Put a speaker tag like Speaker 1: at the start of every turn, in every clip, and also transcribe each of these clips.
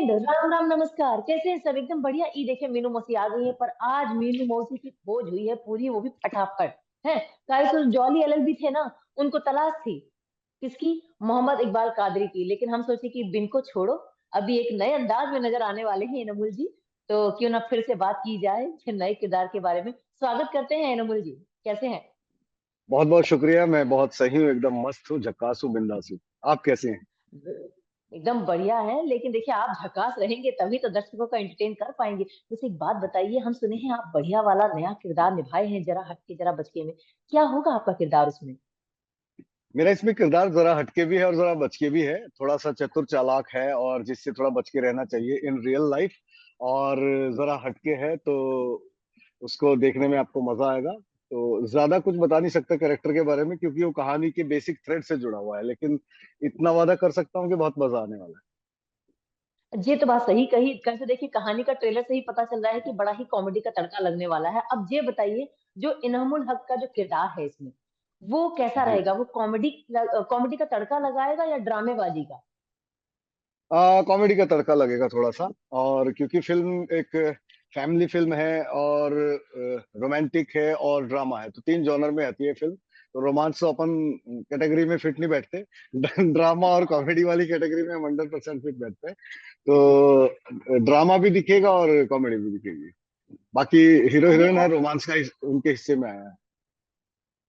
Speaker 1: राम राम नमस्कार। कैसे हैं सब? एकदम बढ़िया। ई देखिए मीनू मौसी आ गई है, पर आज मीनू मौसी की खोज हुई है पूरी, वो भी फटाफट है। कल तो जॉली एलएलबी थे ना, उनको तलाश थी। किसकी? मोहम्मद इकबाल कादरी की। लेकिन हम सोचे कि बिन को छोड़ो, अभी एक नए अंदाज में नजर आने वाले हैं एनामुल जी। तो क्यों ना फिर से बात की जाए फिर नए किरदार के बारे में। स्वागत करते हैं एनामुल जी। कैसे हैं?
Speaker 2: बहुत बहुत शुक्रिया। मैं बहुत सही हूँ, एकदम मस्त हूँ, झक्कास हूँ, बिंदास हूँ। आप कैसे हैं?
Speaker 1: एकदम बढ़िया है। लेकिन देखिए, आप झकास रहेंगे तभी तो दर्शकों का एंटरटेन कर पाएंगे। वैसे एक बात बताइए, हम सुने हैं आप बढ़िया वाला नया किरदार निभाए हैं, जरा हटके जरा बचके में। क्या होगा आपका किरदार उसमें?
Speaker 2: मेरा इसमें किरदार जरा हटके भी है और जरा बचके भी है। थोड़ा सा चतुर चालाक है और जिससे थोड़ा बच के रहना चाहिए इन रियल लाइफ। और जरा हटके है तो उसको देखने में आपको मजा आएगा। तो ज्यादा कुछ बता नहीं सकता कैरेक्टर के बारे में, क्योंकि वो कहानी के बेसिक थ्रेड से जुड़ा हुआ है, लेकिन इतना वादा कर सकता हूँ कि बहुत मजा आने वाला
Speaker 1: ये तो बात सही कही। कैसे देखिए, कहानी का ट्रेलर से ही पता चल रहा है कि बड़ा ही कॉमेडी का तड़का लगने वाला है। अब ये बताइए, जो इनामुल हक का जो किरदार है इसमें, वो कैसा
Speaker 2: है।
Speaker 1: रहेगा? वो कॉमेडी कॉमेडी का तड़का लगाएगा या ड्रामेबाजी का?
Speaker 2: कॉमेडी का तड़का लगेगा थोड़ा सा। और क्योंकि फिल्म एक फैमिली फिल्म है और रोमांटिक है और ड्रामा है, तो तीन जॉनर में आती है फिल्म। तो रोमांस तो अपन कैटेगरी में फिट नहीं बैठते। ड्रामा और कॉमेडी वाली कैटेगरी में हम 100% फिट बैठते हैं। तो ड्रामा भी दिखेगा और कॉमेडी भी दिखेगी। बाकी हीरो
Speaker 1: अरे
Speaker 2: हीरोइन है, रोमांस का उनके हिस्से में आया है।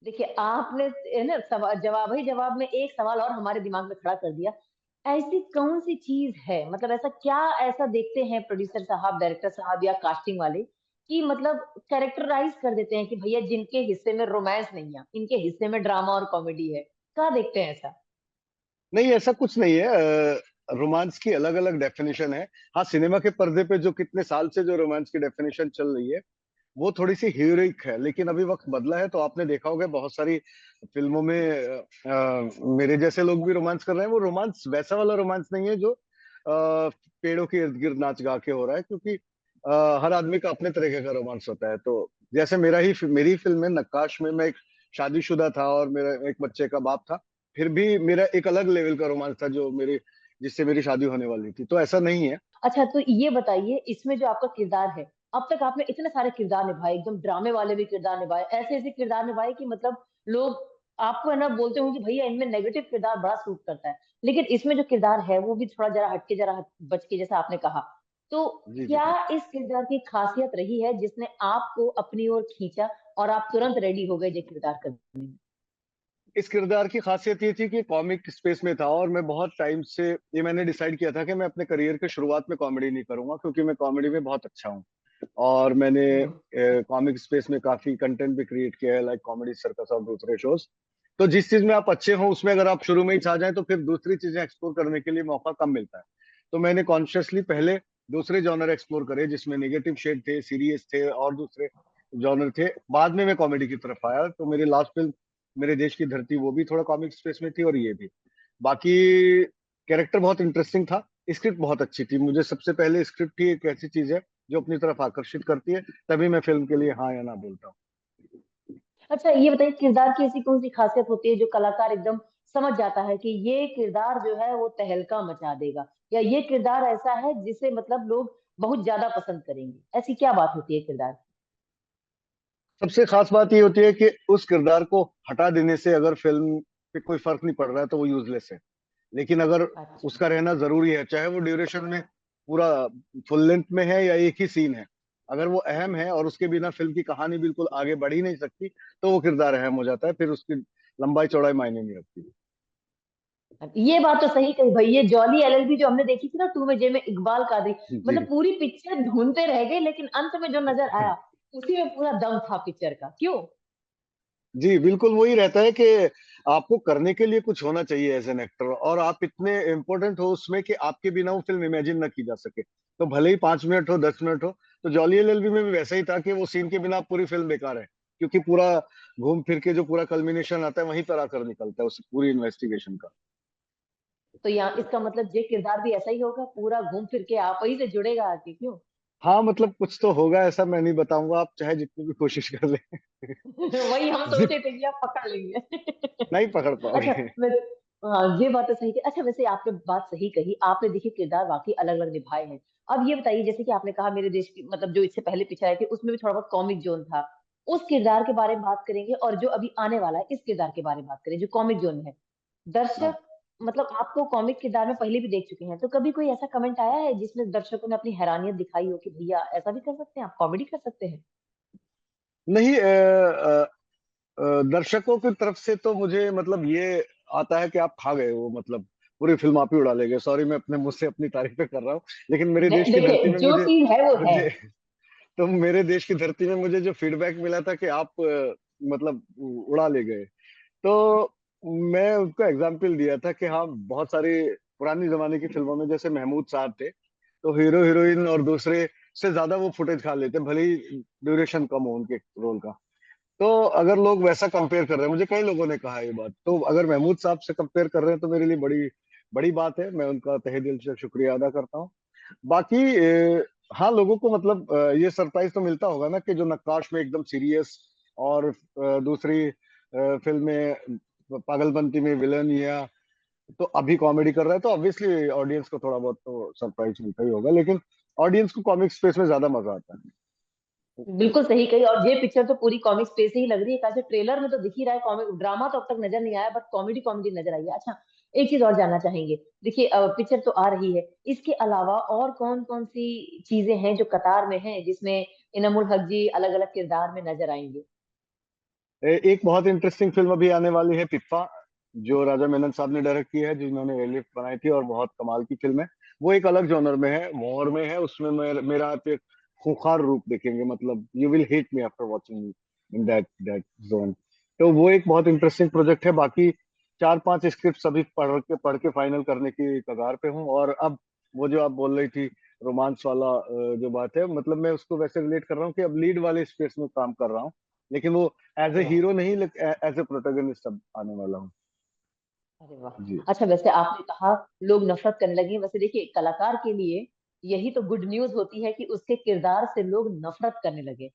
Speaker 1: देखिए, आपने है ना जवाब ही जवाब में एक सवाल और हमारे दिमाग में खड़ा कर दिया। ऐसी कौन सी चीज है, मतलब ऐसा क्या, ऐसा देखते हैं प्रोड्यूसर साहब, डायरेक्टर साहब या कास्टिंग वाले, कि मतलब कैरेक्टराइज कर देते हैं कि भैया जिनके हिस्से में रोमांस नहीं है, इनके हिस्से में ड्रामा और कॉमेडी है। क्या देखते हैं ऐसा?
Speaker 2: नहीं, ऐसा कुछ नहीं है। रोमांस की अलग अलग डेफिनेशन है। हाँ, सिनेमा के पर्दे पे जो कितने साल से जो रोमांस की डेफिनेशन चल रही है वो थोड़ी सी हीरोइक है, लेकिन अभी वक्त बदला है। तो आपने देखा होगा बहुत सारी फिल्मों में मेरे जैसे लोग भी रोमांस कर रहे हैं। वो रोमांस वैसा वाला रोमांस नहीं है जो पेड़ों के इर्द गिर्द नाच गा के हो रहा है, क्योंकि हर आदमी का अपने तरीके का रोमांस होता है। तो जैसे मेरी फिल्म में नक्काश में मैं एक शादीशुदा था और मेरा एक बच्चे का बाप था। फिर भी मेरा एक अलग लेवल का रोमांस था जो मेरे जिससे मेरी शादी होने वाली थी। तो ऐसा नहीं है।
Speaker 1: अच्छा, तो ये बताइए, इसमें जो आपका किरदार है, अब तक आपने इतने सारे किरदार निभाए, एकदम ड्रामे वाले भी किरदार निभाए, ऐसे ऐसे किरदार निभाए कि मतलब लोग आपको है ना बोलते हो कि भैया इनमें नेगेटिव किरदार बड़ा सूट करता है। लेकिन इसमें जो किरदार है वो भी थोड़ा जरा हटके जरा बच के, जैसा आपने कहा। तो
Speaker 2: जी जी।
Speaker 1: क्या इस किरदार की खासियत रही है जिसने आपको अपनी ओर खींचा और आप तुरंत रेडी हो गए ये किरदार करने में?
Speaker 2: इस किरदार की खासियत ये थी कि कॉमिक स्पेस में था और मैं बहुत टाइम से ये मैंने डिसाइड किया था कि मैं अपने करियर के शुरुआत में कॉमेडी नहीं करूंगा, क्योंकि मैं कॉमेडी में बहुत अच्छा हूँ। और मैंने
Speaker 1: हम्म।
Speaker 2: कॉमिक स्पेस में काफी कंटेंट भी क्रिएट किया है, लाइक कॉमेडी सर्कस और दूसरे शोज। तो जिस चीज में आप अच्छे हो उसमें अगर आप शुरू में ही छा जाएं तो फिर दूसरी चीजें एक्सप्लोर करने के लिए मौका कम मिलता है। तो मैंने कॉन्शियसली पहले दूसरे जॉनर एक्सप्लोर करे जिसमें नेगेटिव शेड थे, सीरियस थे और दूसरे जॉनर थे। बाद में मैं कॉमेडी की तरफ आया। तो मेरी लास्ट फिल्म मेरे देश की धरती वो भी थोड़ा कॉमिक स्पेस में थी और ये भी। बाकी कैरेक्टर बहुत इंटरेस्टिंग था। स्क्रिप्ट बहुत अच्छी थी। मुझे सबसे पहले स्क्रिप्ट ही एक ऐसी चीज है जो अपनी तरफ आकर्षित करती है, तभी मैं फिल्म के लिए हाँ या ना बोलता हूँ।
Speaker 1: अच्छा, ये बताइए, किरदार की ऐसी कौन सी खासियत होती है जो कलाकार एकदम समझ जाता है कि ये किरदार जो है वो तहलका मचा देगा, या ये किरदार ऐसा है जिसे मतलब लोग बहुत ज्यादा पसंद करेंगे? ऐसी क्या बात होती है किरदार
Speaker 2: सबसे खास बात ये होती है कि उस किरदार को हटा देने से अगर फिल्म पे कोई फर्क नहीं पड़ रहा है तो वो यूजलेस है। लेकिन अगर
Speaker 1: की? अच्छा।
Speaker 2: उसका रहना जरूरी है, चाहे वो ड्यूरेशन में पूरा फुल लेंथ में है या एक ही सीन है, अगर वो अहम है और उसके बिना फिल्म की कहानी बिल्कुल आगे बढ़ ही नहीं सकती, तो वो किरदार अहम हो जाता है। फिर उसकी लंबाई चौड़ाई मायने नहीं रखती।
Speaker 1: ये बात तो सही कही भाई। ये जॉली एलएलबी जो हमने देखी थी ना, टू में, जे में, इकबाल कादरी, मतलब
Speaker 2: जी
Speaker 1: पूरी पिक्चर ढूंढते रह गए, लेकिन अंत में जो नजर आया उसी में पूरा दम था पिक्चर का। क्यों?
Speaker 2: जी, बिल्कुल वही रहता है कि आपको करने के लिए कुछ होना चाहिए एज एन एक्टर, और आप इतने इम्पोर्टेंट हो उसमें कि आपके बिना वो फिल्म इमेजिन ना की जा सके। तो भले ही 5 मिनट हो, 10 मिनट हो। तो जॉली एलएलबी में भी वैसा ही था कि वो सीन के बिना पूरी फिल्म बेकार है, क्योंकि पूरा घूम फिर के जो पूरा कल्मिनेशन आता है वहीं पर आकर निकलता है उस पूरी इन्वेस्टिगेशन का।
Speaker 1: तो यहाँ इसका मतलब ये किरदार भी ऐसा ही होगा, पूरा घूम फिर के आप ही से जुड़ेगा आके? क्यों?
Speaker 2: हाँ, मतलब कुछ तो होगा ऐसा, मैं नहीं बताऊंगा, आप चाहे जितनी भी कोशिश कर ले।
Speaker 1: वही हम सोचे थे कि आप पकड़ लेंगे।
Speaker 2: नहीं पकड़
Speaker 1: अच्छा,
Speaker 2: पाओगे।
Speaker 1: हाँ ये बात तो सही थी। अच्छा वैसे आपने बात सही कही, आपने देखिए किरदार वाकई अलग अलग निभाए हैं। अब ये बताइए, जैसे कि आपने कहा मेरे देश की, मतलब जो इससे पहले पिक्चर आई थी उसमें भी थोड़ा बहुत कॉमिक जोन था, उस किरदार के बारे में बात करेंगे, और जो अभी आने वाला है इस किरदार के बारे में बात करें जो कॉमिक जोन में है।
Speaker 2: हाँ।
Speaker 1: दर्शक, मतलब आपको कॉमिक किरदार में पहले भी देख चुके हैं, तो कभी कोई ऐसा कमेंट आया है जिसमें दर्शकों ने अपनी हैरानियत दिखाई हो कि भैया ऐसा भी कर सकते हैं आप, कॉमेडी कर सकते हैं?
Speaker 2: नहीं, दर्शकों की तरफ से तो मुझे मतलब ये आता है कि आप खा गए हो, मतलब पूरी फिल्म आप ही उड़ा ले गए। सॉरी, मैं अपने मुंह से अपनी तारीफें कर रहा हूँ, लेकिन मेरे देश की धरती
Speaker 1: देखिए
Speaker 2: में
Speaker 1: जो
Speaker 2: मुझे
Speaker 1: चीज है वो है।
Speaker 2: मुझे तो मेरे देश की धरती में मुझे जो फीडबैक मिला था कि आप मतलब उड़ा ले गए, तो मैं उसका एग्जाम्पल दिया था कि हाँ, बहुत सारी पुरानी जमाने की फिल्मों में जैसे महमूद साहब थे, तो हीरो हीरोइन और दूसरे से ज्यादा वो फुटेज खा लेते, भले ही ड्यूरेशन कम हो उनके रोल का। तो अगर लोग वैसा कंपेयर कर रहे हैं, मुझे कई लोगों ने कहा ये बात, तो अगर महमूद साहब से कंपेयर कर रहे हैं तो मेरे लिए बड़ी बड़ी बात है। मैं उनका तहे दिल से शुक्रिया अदा करता हूँ। बाकी हाँ, लोगों को मतलब ये सरप्राइज तो मिलता होगा ना कि जो नक्काश में एकदम सीरियस, और दूसरी फिल्म में पागलपंती में विलन, या तो अभी कॉमेडी कर रहा है, तो ऑब्वियसली ऑडियंस को थोड़ा बहुत तो सरप्राइज मिलता ही होगा, लेकिन ऑडियंस को कॉमिक स्पेस में ज्यादा मजा आता है।
Speaker 1: बिल्कुल सही कही, और ये पिक्चर तो पूरी कॉमिक स्पेस ही लग रही है, कैसे ट्रेलर में तो दिख ही रहा है, कॉमिक ड्रामा तो अब तक नजर नहीं आया, बट कॉमेडी कॉमेडी नजर आई है। अच्छा एक चीज और जानना चाहेंगे, देखिए पिक्चर तो आ रही है, इसके अलावा और कौन कौन सी चीजें हैं जो कतार में हैं जिसमें इनामुल हक जी अलग अलग किरदार में नजर आएंगे?
Speaker 2: एक बहुत इंटरेस्टिंग फिल्म अभी आने वाली है, पिप्पा, जो राजा मेनन साहब ने डायरेक्ट की है, जिन्होंने एयरलिफ्ट बनाई थी, और बहुत कमाल की फिल्म है। वो एक अलग जॉनर में है, वॉर में है। उसमें मेरा आप एक खूंखार रूप देखेंगे, मतलब you will hate me after watching me in that that zone. तो वो एक बहुत इंटरेस्टिंग प्रोजेक्ट है। बाकी 4-5 स्क्रिप्ट अभी पढ़ के फाइनल करने की कगार पे हूँ। और अब वो जो आप बोल रही थी, रोमांस वाला जो बात है, मतलब मैं उसको वैसे रिलेट कर रहा हूँ कि अब लीड वाले स्पेस में काम कर रहा हूँ, लेकिन वो एज ए
Speaker 1: अरे वाह।
Speaker 2: हीरो नहीं, एज ए प्रोटेगनिस्ट अब आने वाला हूँ।
Speaker 1: अरे वाह।
Speaker 2: जी
Speaker 1: अच्छा वैसे आपने कहा लोग नफरत करने लगे हैं, वैसे देखिए कलाकार के लिए यही तो गुड न्यूज होती है कि उसके किरदार से लोग नफरत करने लगे,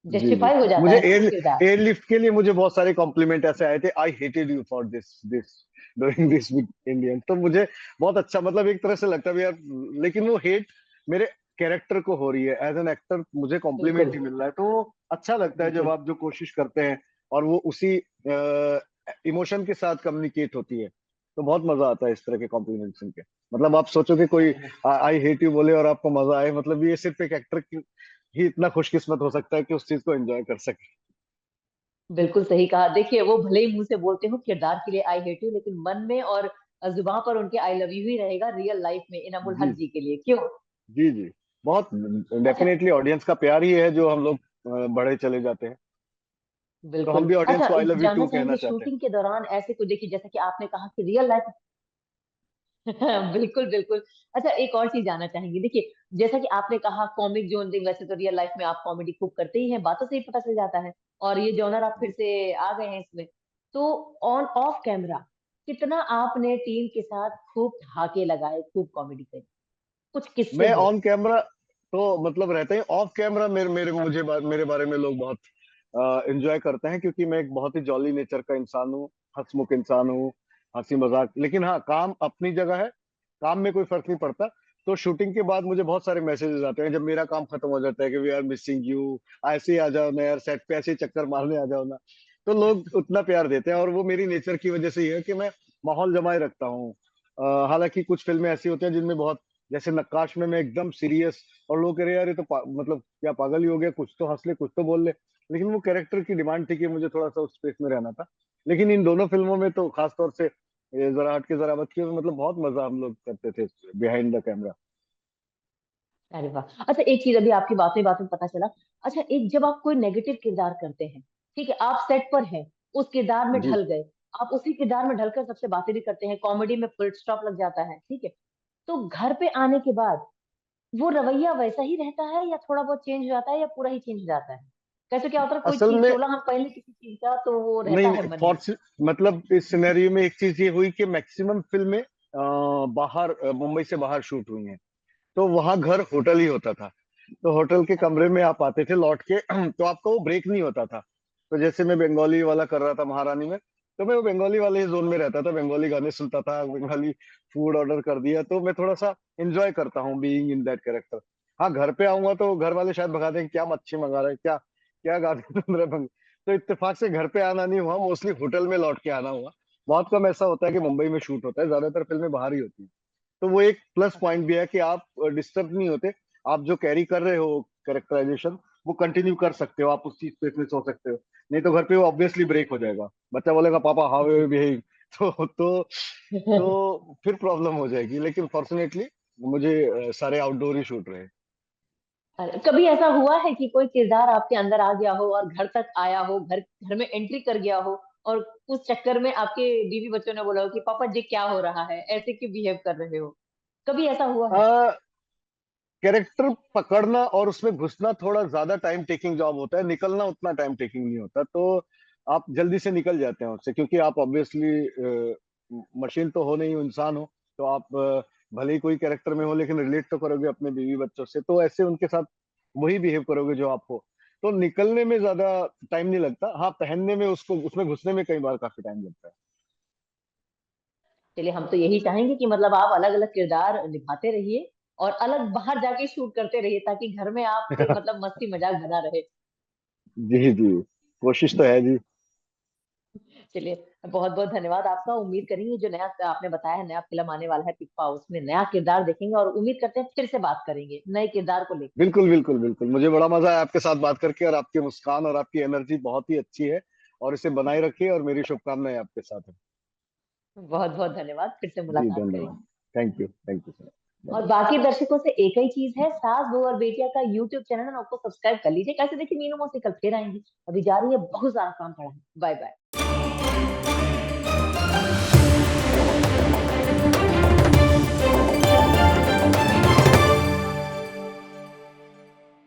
Speaker 2: जी जी।
Speaker 1: जस्टिफाई हो जाता
Speaker 2: मुझे
Speaker 1: है ना वो किरदार।
Speaker 2: एयरलिफ्ट के लिए मुझे बहुत सारे कॉम्प्लीमेंट ऐसे आए थे, I hated you for this this doing this with Indian. तो मुझे बहुत अच्छा, मतलब एक तरह से लगता भी यार, लेकिन वो हेट मेरे कैरेक्टर को हो रही है, एज एन एक्टर मुझे
Speaker 1: बिल्कुल
Speaker 2: कॉम्प्लीमेंट ही मिल रहा है, तो वो अच्छा लगता है जब
Speaker 1: बिल्कुल।
Speaker 2: आप जो कोशिश करते हैं और वो उसी इमोशन के साथ कम्युनिकेट होती है, तो बहुत मजा आता है इस तरह के कॉम्प्लीमेंट सुन के। मतलब आप सोचो कि कोई
Speaker 1: अरे वाह।
Speaker 2: आई हेट यू बोले और आपको मजा आए, मतलब ये सिर्फ एक एक्टर ही इतना खुशकिस्मत हो सकता है कि उस चीज को एंजॉय कर सके।
Speaker 1: बिल्कुल सही कहा, देखिए वो भले ही मुंह से बोलते हो किरदार के लिए आई हेट यू, लेकिन मन में और जुबान पर उनके आई लव यू ही रहेगा रियल लाइफ में इनामुल
Speaker 2: जी
Speaker 1: हक जी के लिए, क्यों?
Speaker 2: जी जी। बहुत
Speaker 1: अच्छा
Speaker 2: डेफिनेटली ऑडियंस का प्यार ही है जो हम लोग बढ़े चले जाते हैं। तो हम
Speaker 1: बिल्कुल।
Speaker 2: भी ऑडियंस
Speaker 1: अच्छा
Speaker 2: को आई लव यू
Speaker 1: जानना
Speaker 2: टू कहना
Speaker 1: चाहेंगे
Speaker 2: चाहते हैं।
Speaker 1: शूटिंग के दौरान ऐसे कुछ, देखिए जैसा कि आपने कहा कि रियल लाइफ बिल्कुल बिल्कुल। अच्छा एक और चीज जानना चाहेंगे, देखिए जैसा कि आपने कहा कॉमिक जोन दे, वैसे तो रियल लाइफ में आप कॉमेडी खूब करते ही हैं, बातों से ही पता चल जाता है, और ये जॉनर आप फिर से आ गए हैं इसमें। तो ऑन ऑफ कैमरा कितना आपने टीम के साथ खूब ठहाके लगाए, खूब कॉमेडी करी, कुछ किस्से
Speaker 2: मैं
Speaker 1: हो?
Speaker 2: ऑन कैमरा तो मतलब रहते हैं, ऑफ कैमरा मेरे बारे में लोग बहुत एंजॉय करते हैं, क्योंकि मैं एक बहुत ही जॉली नेचर का इंसान हूँ, हंसमुख इंसान हूँ, हंसी मजाक। लेकिन हाँ, काम अपनी जगह है, काम में कोई फर्क नहीं पड़ता। तो शूटिंग के बाद मुझे बहुत सारे मैसेजेस आते हैं जब मेरा काम खत्म हो जाता है कि वी आर मिसिंग यू, ऐसे ही आ जाओ ना यार, सेट पे ऐसे ही चक्कर मारने आ जाओ ना। तो लोग उतना प्यार देते हैं, और वो मेरी नेचर की वजह से ही है कि मैं माहौल जमाए रखता हूँ। हालांकि कुछ फिल्में ऐसी होती हैं जिनमें बहुत, जैसे नक्काश में मैं एकदम सीरियस, और लोग कह रहे यार ये तो मतलब क्या पागल ही हो गया, कुछ तो हंस ले कुछ तो बोल ले। लेकिन वो कैरेक्टर की डिमांड थी कि मुझे थोड़ा सा उस स्पेस में रहना था। लेकिन इन दोनों फिल्मों में तो खास तौर से ये जरा हट के जरा बच के, मतलब बहुत मजा हम लोग करते थे बिहाइंड द कैमरा।
Speaker 1: अरे वाह। अच्छा एक चीज अभी आपकी बात में पता चला, अच्छा एक जब आप कोई नेगेटिव किरदार करते हैं, ठीक है, आप सेट पर हैं, उस किरदार में
Speaker 2: जी।
Speaker 1: ढल गए, आप उसी किरदार में ढलकर सबसे बातें भी करते हैं, कॉमेडी में फुल स्टॉप लग जाता है, ठीक है, तो घर पे आने के बाद वो रवैया वैसा ही रहता है या थोड़ा बहुत चेंज हो जाता है या पूरा ही चेंज हो जाता है? कैसे क्या होता है, कोई
Speaker 2: असल
Speaker 1: चीज
Speaker 2: में
Speaker 1: चोला हम पहले किसी चीज का तो वो रहता
Speaker 2: नहीं,
Speaker 1: है मन में।
Speaker 2: फॉर्च मतलब इस सिनेरियो में एक चीज ये हुई कि मैक्सिमम फिल्में बाहर, मुंबई से बाहर शूट हुई हैं, तो वहां घर होटल ही होता था। तो होटल के
Speaker 1: अच्छा।
Speaker 2: कमरे में आप आते थे लौट के तो आपका वो ब्रेक नहीं होता था। तो जैसे मैं बंगाली वाला कर रहा था महारानी में, तो मैं वो बंगाली वाले ही जोन में रहता था, बंगाली गाने सुनता था, बंगाली फूड ऑर्डर कर दिया, तो मैं थोड़ा सा एंजॉय करता हूँ बीइंग इन दैट कैरेक्टर। हाँ, घर पे आऊंगा तो घर वाले शायद भगा देंगे, क्या मच्छी मंगा रहे हैं, क्या क्या गाने सुन रहे हैं तो इत्तेफाक से घर पे आना नहीं हुआ, मोस्टली होटल में लौट के आना हुआ। बहुत कम ऐसा होता है कि मुंबई में शूट होता है, ज्यादातर फिल्में बाहर ही होती है। तो वो एक प्लस पॉइंट भी है कि आप डिस्टर्ब नहीं होते, आप जो कैरी कर रहे हो कैरेक्टराइजेशन वो कंटिन्यू कर सकते हो, आप उस चीज पे फिक्स हो सकते हो। नहीं तो घर पे वो ऑब्वियसली ब्रेक हो जाएगा, बच्चा बोलेगा पापा हाउ यू बिहेव तो फिर प्रॉब्लम हो जाएगी। लेकिन फॉर्चुनेटली मुझे सारे आउटडोर ही शूट रहे।
Speaker 1: अरे, कभी ऐसा हुआ है कि कोई किरदार आपके अंदर आ गया हो और घर तक आया हो, घर घर में एंट्री कर गया हो, और उस चक्कर में आपके बीवी बच्चों ने बोला हो कि पापा जी क्या हो रहा है, ऐसे क्यों बिहेव कर रहे हो? कभी ऐसा हुआ है?
Speaker 2: कैरेक्टर पकड़ना और उसमें घुसना थोड़ा ज्यादा टाइम टेकिंग जॉब होता है, निकलना उतना टाइम टेकिंग नहीं होता। तो आप जल्दी से निकल जाते हैं उससे, क्योंकि आप ऑब्वियसली मशीन तो हो नहीं, इंसान हो। तो आप भले ही कोई कैरेक्टर में हो, लेकिन रिलेट तो करोगे अपने बीवी बच्चों से, तो ऐसे उनके साथ वही बिहेव करोगे जो आप हो। तो निकलने में ज्यादा टाइम नहीं लगता, हाँ पहनने में, उसको उसमें घुसने में कई बार काफी टाइम लगता है।
Speaker 1: चलिए, हम तो यही चाहेंगे कि मतलब आप अलग अलग किरदार निभाते रहिए और अलग बाहर जाके शूट करते रहिए, ताकि घर में आप मतलब मस्ती मजाक बना रहे।
Speaker 2: जी जी, कोशिश तो है जी।
Speaker 1: चलिए, बहुत बहुत धन्यवाद आपका। उम्मीद करेंगे जो नया आपने बताया है, नया फिल्म आने वाला है पिप्पा, उसमें नया किरदार देखेंगे, और उम्मीद करते हैं फिर से बात करेंगे नए किरदार को लेकर।
Speaker 2: बिल्कुल बिल्कुल बिल्कुल, मुझे बड़ा मजा आया आपके साथ बात करके, और आपकी मुस्कान और आपकी एनर्जी बहुत ही अच्छी है, और इसे बनाए रखिए, और मेरी शुभकामनाएं आपके साथ है।
Speaker 1: बहुत बहुत धन्यवाद, फिर से
Speaker 2: जी
Speaker 1: मुलाकात
Speaker 2: धन्यवाद।
Speaker 1: करेंगे।
Speaker 2: Thank you sir.
Speaker 1: और
Speaker 2: धन्यवाद।
Speaker 1: बाकी दर्शकों से एक ही चीज है, सास बहू और बेटिया का यूट्यूब चैनल है ना, उसको सब्सक्राइब कर लीजिए। कैसे देखिए, मीनू मौसी कल फिर आएंगी। अभी जा रही है, बहुत सारा काम पड़ा है। Bye bye.